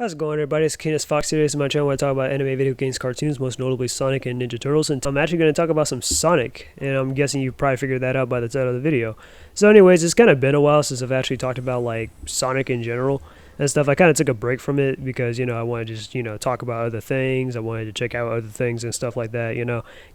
How's it going, everybody? It's Keenest Fox. Today on my channel where I talk about anime, video games, cartoons, most notably Sonic and Ninja Turtles. And I'm actually going to talk about some Sonic, and I'm guessing you probably figured that out by the title of the video. So anyways, it's kind of been a while since I've actually talked about like Sonic in general and stuff. I kind of took a break from it because, I wanted to just, talk about other things. I wanted to check out other things and stuff like that,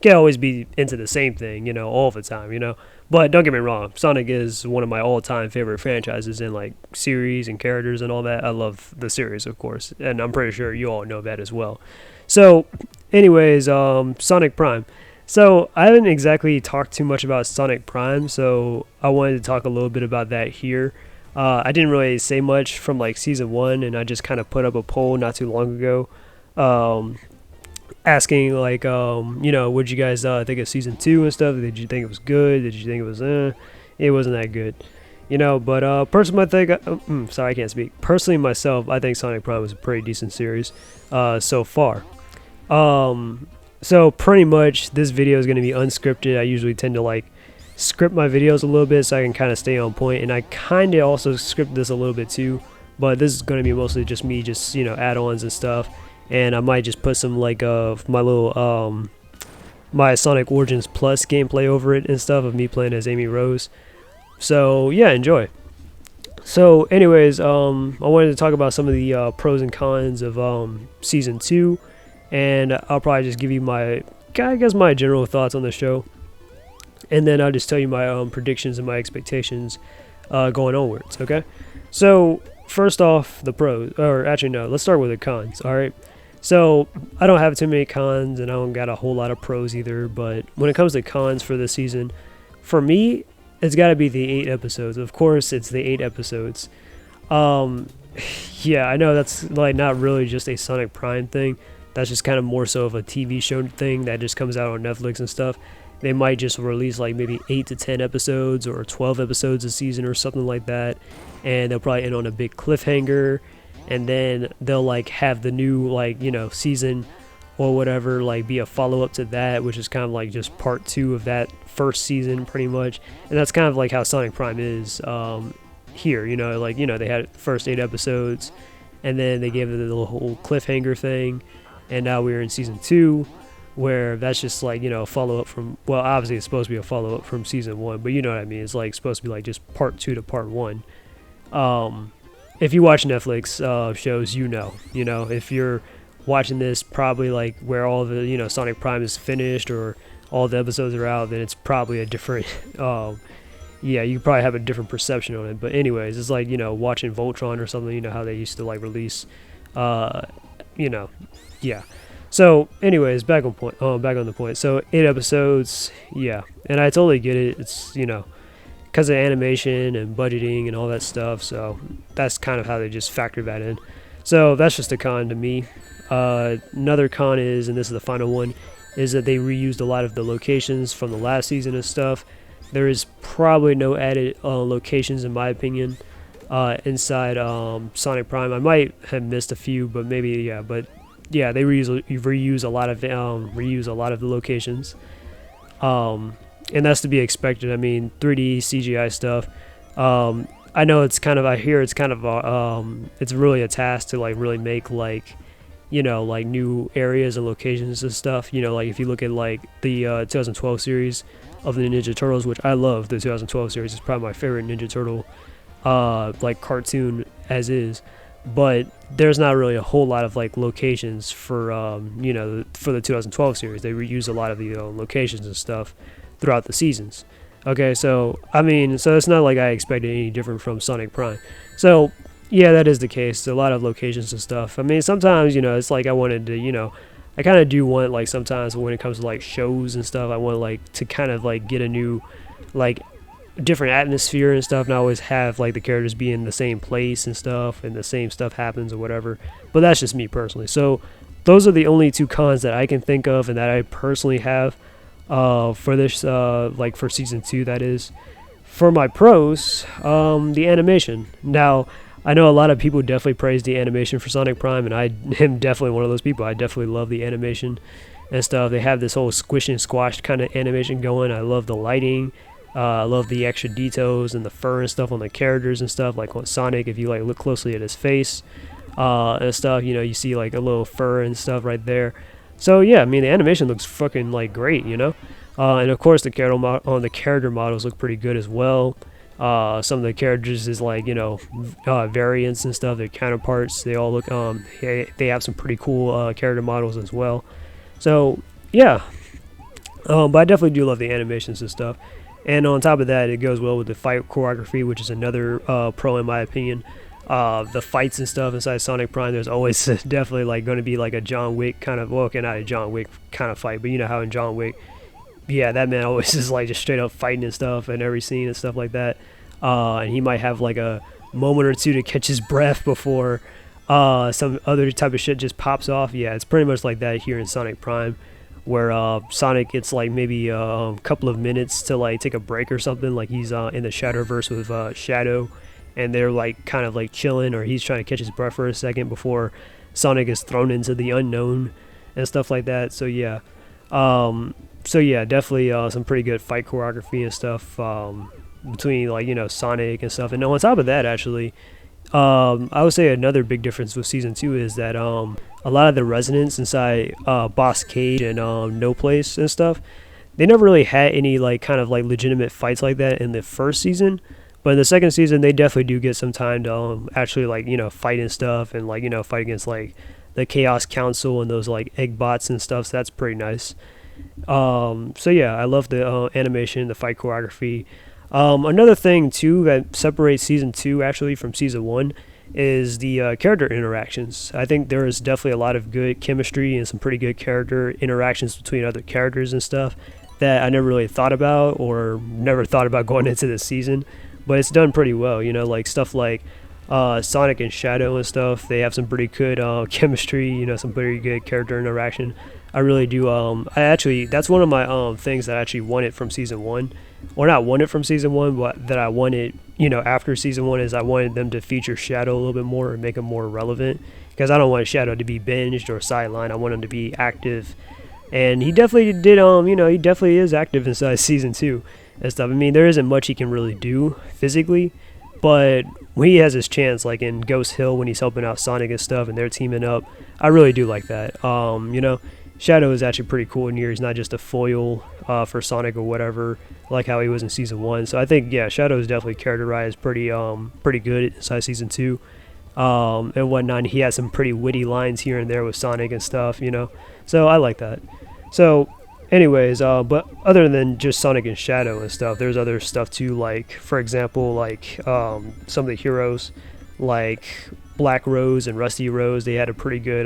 Can't always be into the same thing, all the time. But don't get me wrong, Sonic is one of my all-time favorite franchises in like series and characters and all that. I love the series, of course, and I'm pretty sure you all know that as well. So, anyways, Sonic Prime. So I haven't exactly talked too much about Sonic Prime, so I wanted to talk a little bit about that here. I didn't really say much from like season 1, and I just kind of put up a poll not too long ago, asking like, what'd you guys think of season 2 and stuff? Did you think it was good? Did you think it was it wasn't that good, but personally, I think sorry, I can't speak. Personally, myself, I think Sonic Prime was a pretty decent series so far. So pretty much this video is going to be unscripted. I usually tend to like script my videos a little bit so I can kind of stay on point, and I kind of also script this a little bit too, but this is going to be mostly just me, just add-ons and stuff. And I might just put some like my little my Sonic Origins Plus gameplay over it and stuff of me playing as Amy Rose. So yeah, enjoy. So anyways, I wanted to talk about some of the pros and cons of season 2, and I'll probably just give you my general thoughts on the show, and then I'll just tell you my predictions and my expectations going onwards. Okay, so first off, the pros, or actually no, let's start with the cons. All right. So, I don't have too many cons, and I don't got a whole lot of pros either, but when it comes to cons for this season, for me, it's got to be the 8 episodes. Of course, it's the 8 episodes. Yeah, I know that's like not really just a Sonic Prime thing. That's just kind of more so of a TV show thing that just comes out on Netflix and stuff. They might just release like maybe 8 to 10 episodes or 12 episodes a season or something like that, and they'll probably end on a big cliffhanger. And then they'll like have the new like season or whatever like be a follow-up to that, which is kind of like just part 2 of that first season pretty much. And that's kind of like how Sonic Prime is here. They had the first 8 episodes, and then they gave it the whole cliffhanger thing, and now we're in season 2, where that's just like a follow-up from, well, obviously it's supposed to be a follow-up from season 1, but you know what I mean, it's like supposed to be like just part 2 to part 1. If you watch Netflix shows, if you're watching this probably like where all the Sonic Prime is finished or all the episodes are out, then it's probably a different yeah, you probably have a different perception on it. But anyways, it's like watching Voltron or something, how they used to like release yeah. So anyways, back on the point. So 8 episodes, yeah, and I totally get it. It's because of animation and budgeting and all that stuff, so that's kind of how they just factor that in. So that's just a con to me. Another con is, and this is the final one, is that they reused a lot of the locations from the last season and stuff. There is probably no added locations, in my opinion, inside Sonic Prime. I might have missed a few, but maybe, yeah. But yeah, they reuse a lot of the locations. And that's to be expected. I mean, 3D CGI stuff. I know it's kind of, it's really a task to like really make like, like new areas and locations and stuff. Like if you look at like the 2012 series of the Ninja Turtles, which I love, the 2012 series is probably my favorite Ninja Turtle like cartoon as is. But there's not really a whole lot of like locations for for the 2012 series. They reuse a lot of the locations and stuff throughout the seasons. Okay, so I mean, so it's not like I expected any different from Sonic Prime. So yeah, that is the case. A lot of locations and stuff. I mean, sometimes it's like I wanted to I kind of do want like sometimes when it comes to like shows and stuff, I want like to kind of like get a new like different atmosphere and stuff, and I always have like the characters be in the same place and stuff, and the same stuff happens or whatever. But that's just me personally. So those are the only 2 cons that I can think of and that I personally have for this like for season 2, that is. For my pros, the animation. Now I know a lot of people definitely praise the animation for Sonic Prime, and I am definitely one of those people. I definitely love the animation and stuff. They have this whole squish and squash kind of animation going. I love the lighting. I love the extra details and the fur and stuff on the characters and stuff, like on Sonic, if you like look closely at his face. and stuff. You know, you see like a little fur and stuff right there. So yeah, I mean the animation looks fucking like great, you know. And of course the character models look pretty good as well. Some of the characters is like, you know, variants and stuff. Their counterparts, they all look they have some pretty cool character models as well. So yeah, but I definitely do love the animations and stuff. And on top of that, it goes well with the fight choreography, which is another pro in my opinion. The fights and stuff inside Sonic Prime, there's always definitely like going to be like a John Wick kind of, well, okay, not a John Wick kind of fight, but you know how in John Wick, yeah, that man always is like just straight up fighting and stuff in every scene and stuff like that. And he might have like a moment or two to catch his breath before some other type of shit just pops off. Yeah, it's pretty much like that here in Sonic Prime, where Sonic gets like maybe a couple of minutes to like take a break or something. Like he's in the Shadowverse with Shadow, and they're like kind of like chilling, or he's trying to catch his breath for a second before Sonic is thrown into the unknown and stuff like that. So yeah, definitely some pretty good fight choreography and stuff between like, you know, Sonic and stuff. And on top of that, actually, I would say another big difference with season 2 is that a lot of the residents inside Boss Cage and No Place and stuff, they never really had any like kind of like legitimate fights like that in the first season. But in the second season, they definitely do get some time to actually like, you know, fight and stuff, and like, you know, fight against like the Chaos Council and those like egg bots and stuff. So that's pretty nice. So yeah, I love the animation, the fight choreography. Another thing too that separates season 2 actually from season 1 is the character interactions. I think there is definitely a lot of good chemistry and some pretty good character interactions between other characters and stuff that I never really thought about or never thought about going into this season, but it's done pretty well. You know, like stuff like Sonic and Shadow and stuff, they have some pretty good chemistry, you know, some pretty good character interaction. I really do. I actually, that's one of my things that I actually wanted from season 1, or not wanted from season 1, but that I wanted, you know, after season 1, is I wanted them to feature Shadow a little bit more and make him more relevant, because I don't want Shadow to be binged or sidelined. I want him to be active, and he definitely did. You know, he definitely is active inside season 2 and stuff. I mean, there isn't much he can really do physically, but when he has his chance, like in Ghost Hill when he's helping out Sonic and stuff, and they're teaming up, I really do like that. You know, Shadow is actually pretty cool in here. He's not just a foil for Sonic or whatever, like how he was in season 1. So I think, yeah, Shadow is definitely characterized pretty good inside season 2 and whatnot. He has some pretty witty lines here and there with Sonic and stuff, you know. So I like that. So anyways, but other than just Sonic and Shadow and stuff, there's other stuff too, like for example, like some of the heroes like Black Rose and Rusty Rose. They had a pretty good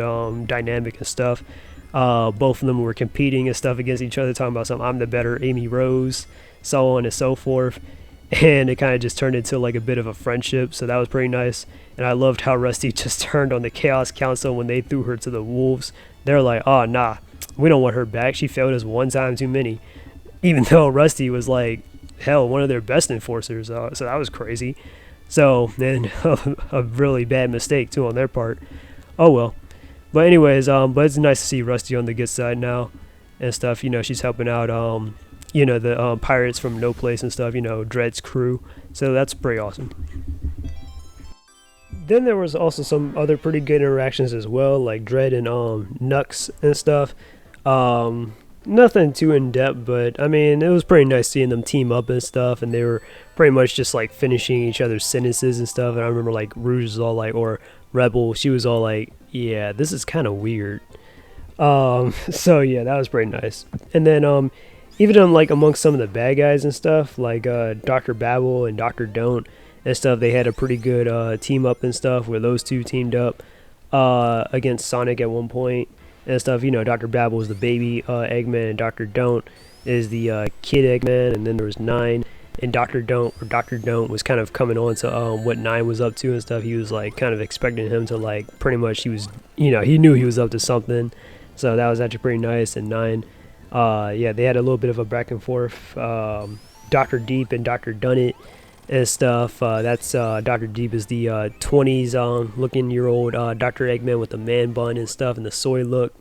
dynamic and stuff. Both of them were competing and stuff against each other, talking about something, I'm the better Amy Rose, so on and so forth. And it kind of just turned into like a bit of a friendship, so that was pretty nice. And I loved how Rusty just turned on the Chaos Council when they threw her to the wolves. They're like, oh nah, we don't want her back, she failed us one time too many, even though Rusty was like, hell, one of their best enforcers. So that was crazy. So then a really bad mistake too on their part. Oh well. But anyways, but it's nice to see Rusty on the good side now and stuff. You know, she's helping out, you know, the pirates from No Place and stuff, you know, Dread's crew. So that's pretty awesome. Then there was also some other pretty good interactions as well, like Dread and Nux and stuff. Nothing too in depth, but I mean, it was pretty nice seeing them team up and stuff, and they were pretty much just like finishing each other's sentences and stuff. And I remember like Rouge was all like, or Rebel, she was all like, yeah, this is kind of weird. So yeah, that was pretty nice. And then even like amongst some of the bad guys and stuff, like Dr. Babel and Dr. Don't and stuff, they had a pretty good team up and stuff where those two teamed up against Sonic at one point and stuff. You know, Dr. Babel is the baby Eggman, and Dr. Don't is the kid Eggman, and then there was Nine. And Dr. Don't was kind of coming on to what Nine was up to and stuff. He was like kind of expecting him to like pretty much, he was, you know, he knew he was up to something. So that was actually pretty nice. And Nine, yeah, they had a little bit of a back and forth. Dr. Deep and Dr. Dunnit and stuff. That's Dr. Deep is the 20s looking year old Dr. Eggman with the man bun and stuff and the soy look.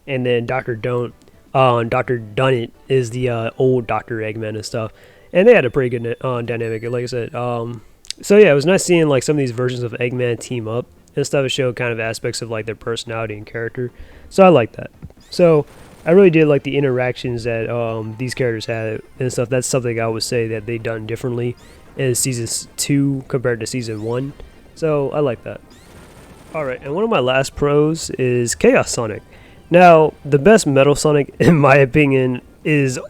And then Dr. Dr. Dunnit is the old Dr. Eggman and stuff. And they had a pretty good dynamic, like I said. So yeah, it was nice seeing like some of these versions of Eggman team up and stuff. It showed kind of aspects of like their personality and character. So I like that. So I really did like the interactions that these characters had and stuff. That's something I would say that they done differently in season 2 compared to season 1. So I like that. Alright, and one of my last pros is Chaos Sonic. Now, the best Metal Sonic, in my opinion, is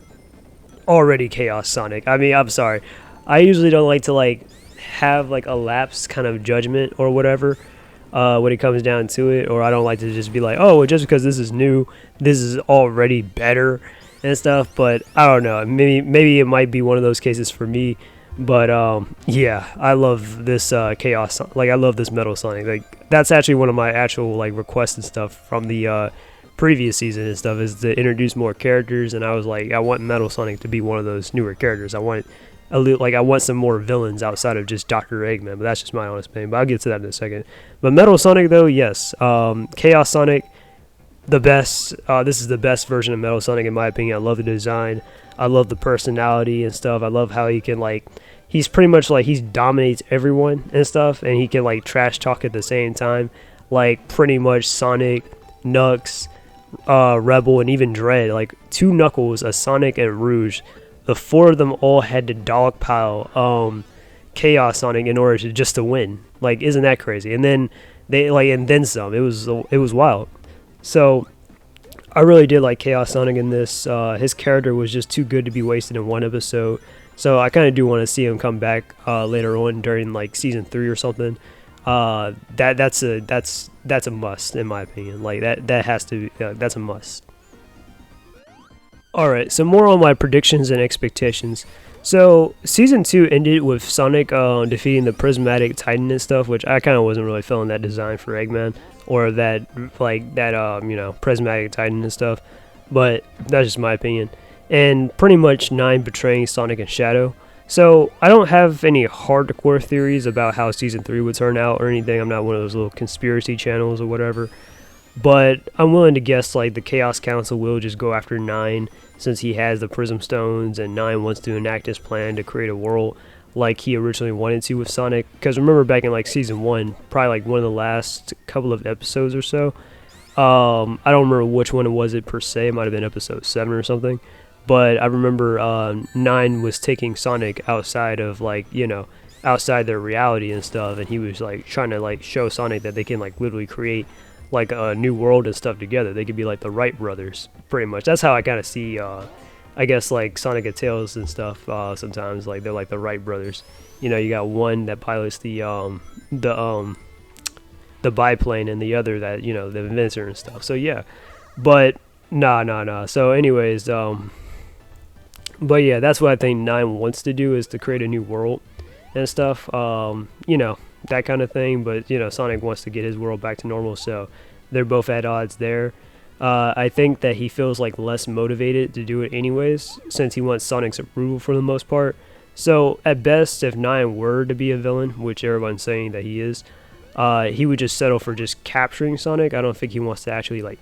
already Chaos Sonic. I mean, I'm sorry. I usually don't like to like have like a lapsed kind of judgment or whatever when it comes down to it, or I don't like to just be like, oh, well, just because this is new, this is already better and stuff. But I don't know. Maybe it might be one of those cases for me. But yeah, I love this Chaos. Like I love this Metal Sonic. Like that's actually one of my actual like requests and stuff from the previous season and stuff, is to introduce more characters. And I was like, I want Metal Sonic to be one of those newer characters. I want I want some more villains outside of just Dr. Eggman. But that's just my honest opinion. But I'll get to that in a second. But Metal Sonic though, yes, Chaos Sonic, the best. This is the best version of Metal Sonic in my opinion. I love the design. I love the personality and stuff. I love how he can like, he's pretty much like, he dominates everyone and stuff, and he can like trash talk at the same time. Like pretty much Sonic, Nux, Rebel, and even Dread. Like 2 Knuckles, a Sonic, and Rouge. The 4 of them all had to dogpile Chaos Sonic in order to just to win. Like, isn't that crazy? And then they like, and then some. It was wild. So I really did like Chaos Sonic in this. His character was just too good to be wasted in one episode. So I kind of do want to see him come back later on during like season 3 or something. That's a must in my opinion. Like that has to be, that's a must. All right, so more on my predictions and expectations. So season 2 ended with Sonic defeating the Prismatic Titan and stuff, which I kind of wasn't really feeling that design for Eggman, or that Prismatic Titan and stuff. But that's just my opinion. And pretty much 9 betraying Sonic and Shadow. So I don't have any hardcore theories about how season 3 would turn out or anything. I'm not one of those little conspiracy channels or whatever. But I'm willing to guess like the Chaos Council will just go after 9, since he has the Prism Stones, and 9 wants to enact his plan to create a world like he originally wanted to with Sonic. Because remember back in like season 1, probably like one of the last couple of episodes or so, I don't remember which one it was per se. It might have been episode 7 or something. But I remember 9 was taking Sonic outside of like, outside their reality and stuff, and he was like trying to like show Sonic that they can like literally create like a new world and stuff together. They could be like the Wright brothers, pretty much. That's how I kind of see, I guess, like Sonic and Tails and stuff. Sometimes like they're like the Wright brothers. You got one that pilots the biplane, and the other that the inventor and stuff. So yeah, but nah. So anyways, but yeah, that's what I think 9 wants to do, is to create a new world and stuff. That kind of thing. But Sonic wants to get his world back to normal, so they're both at odds there. I think that he feels like less motivated to do it anyways, since he wants Sonic's approval for the most part. So at best, if 9 were to be a villain, which everyone's saying that he is, he would just settle for just capturing Sonic. I don't think he wants to actually like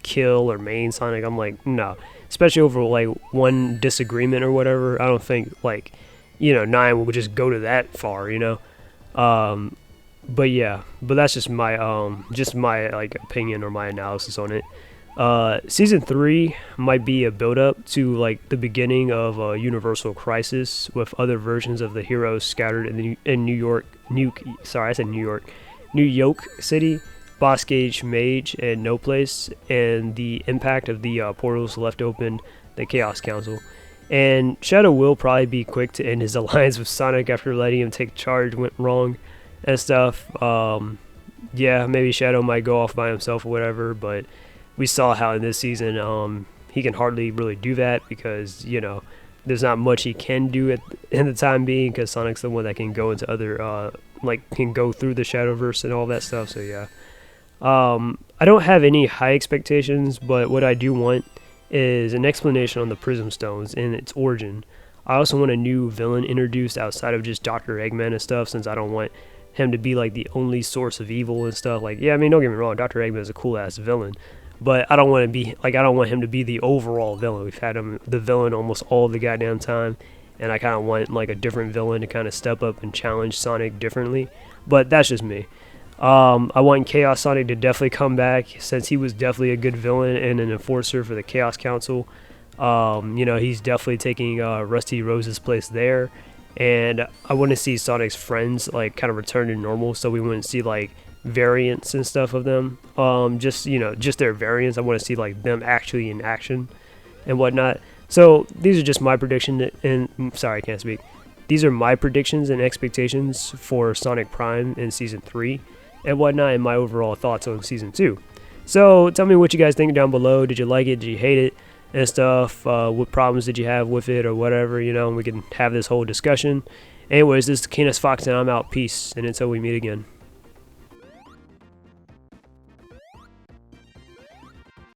kill or main Sonic. I'm like, no, especially over like one disagreement or whatever. I don't think like 9 would just go to that far. But yeah, but that's just my like opinion or my analysis on it. Season 3 might be a build up to like the beginning of a Universal Crisis, with other versions of the heroes scattered in New York City, Boss Gage Mage, and No Place, and the impact of the portals left open, the Chaos Council. And Shadow will probably be quick to end his alliance with Sonic after letting him take charge went wrong and stuff. Yeah, maybe Shadow might go off by himself or whatever, but we saw how in this season he can hardly really do that, because there's not much he can do in the time being, because Sonic's the one that can go into other can go through the Shadowverse and all that stuff. So yeah, I don't have any high expectations, but what I do want is an explanation on the Prism Stones and its origin. I also want a new villain introduced outside of just Dr. Eggman and stuff, since I don't want him to be like the only source of evil and stuff. Like, yeah, I mean, don't get me wrong, Dr. Eggman is a cool ass villain, but I don't want him to be the overall villain. We've had him the villain almost all the goddamn time, and I kind of want like a different villain to kind of step up and challenge Sonic differently. But that's just me. I want Chaos Sonic to definitely come back since he was definitely a good villain and an enforcer for the Chaos Council. He's definitely taking Rusty Rose's place there, and I want to see Sonic's friends like kind of return to normal, so we wouldn't see like variants and stuff of them. Just their variants. I want to see like them actually in action and whatnot. So these are just my prediction. And sorry, I can't speak. These are my predictions and expectations for Sonic Prime in Season 3 and whatnot, and my overall thoughts on Season 2. So tell me what you guys think down below. Did you like it? Did you hate it? And stuff. What problems did you have with it or whatever? We can have this whole discussion. Anyways, this is Canis Fox, and I'm out. Peace. And until we meet again.